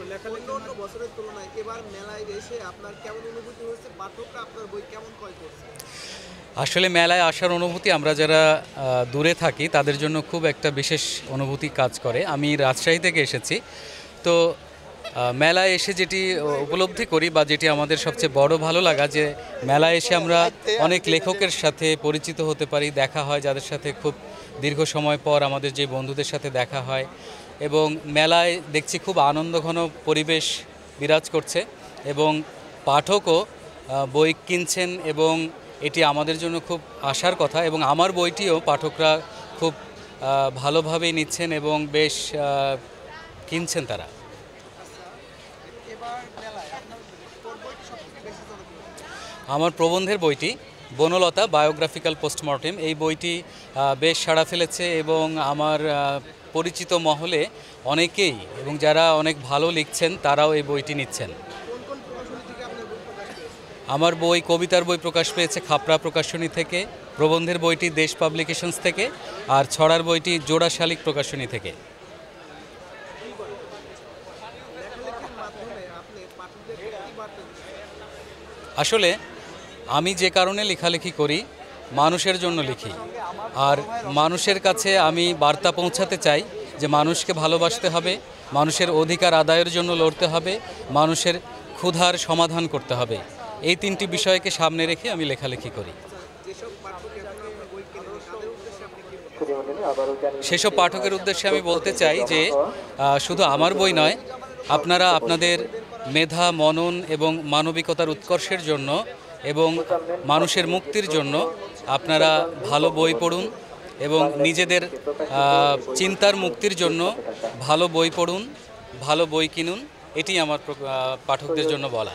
অন্য অন্য বছরের তুলনায় এবার মেলায় এসে আপনার কেমন অনুভূতি হচ্ছে? পাঠকরা আপনার বই কেমন ক্রয় করছে? আসলে মেলায় আসার অনুভূতি আমরা যারা দূরে থাকি তাদের জন্য খুব একটা বিশেষ অনুভূতি কাজ করে। আমি রাজশাহী থেকে এসেছি। তো মেলায় এসে যেটি উপলব্ধি করি বা যেটি আমাদের সবচেয়ে বড় ভালো লাগা যে মেলায় এসে আমরা অনেক লেখকের সাথে পরিচিত হতে পারি, দেখা হয় যাদের সাথে খুব দীর্ঘ সময় পর আমাদের যে বন্ধুদের সাথে দেখা হয় এবং মেলায় দেখছি খুব আনন্দঘন পরিবেশ বিরাজ করছে এবং পাঠকও বই কিনছেন এবং এটি আমাদের জন্য খুব আশার কথা এবং আমার বইটিও পাঠকরা খুব ভালোভাবেই নিচ্ছেন এবং বেশ কিনছেন তারা। এবার মেলায় আপনার কোন বইটি সবথেকে বেশি জনপ্রিয়? আমার প্রবন্ধের বইটি বনলতা বায়োগ্রাফিক্যাল পোস্টমর্টেম, এই বইটি বেশ সাড়া ফেলেছে এবং আমার পরিচিত মহলে অনেকেই এবং যারা অনেক ভালো লিখছেন তারাও এই বইটি নিচ্ছেন। কোন কোন প্রকাশনী থেকে আপনার বই প্রকাশ পেয়েছে? আমার বই কবিতার বই প্রকাশ পেয়েছে খাপড়া প্রকাশনী থেকে, প্রবন্ধের বইটি দেশ পাবলিকেশনস থেকে, আর ছড়ার বইটি জোড়া শালিক প্রকাশনী থেকে। লেখালেখির মাধ্যমে আপনি পাঠকদেরকে কি বার্তা দিচ্ছেন? আসলে আমি যে কারণে লেখালেখি করি মানুষের জন্য লিখি, আর মানুষের কাছে আমি বার্তা পৌঁছাতে চাই যে মানুষকে ভালোবাসতে হবে, মানুষের অধিকার আদায়ের জন্য লড়তে হবে, মানুষের ক্ষুধার সমাধান করতে হবে। এই তিনটি বিষয়কে সামনে রেখে আমি লেখালেখি করি। যেসব পাঠক এখনো আপনার বই কেনেনি তাদের উদ্দেশ্যে আপনি কি বলবেন? সেসব পাঠকের উদ্দেশ্যে আমি বলতে চাই যে শুধু আমার বই নয়, আপনারা আপনাদের মেধা, মনন এবং মানবিকতার উৎকর্ষের জন্য এবং মানুষের মুক্তির জন্য আপনারা ভালো বই পড়ুন এবং নিজেদের চিন্তার মুক্তির জন্য ভালো বই পড়ুন, ভালো বই কিনুন। এটি আমার পাঠকদের জন্য বলা।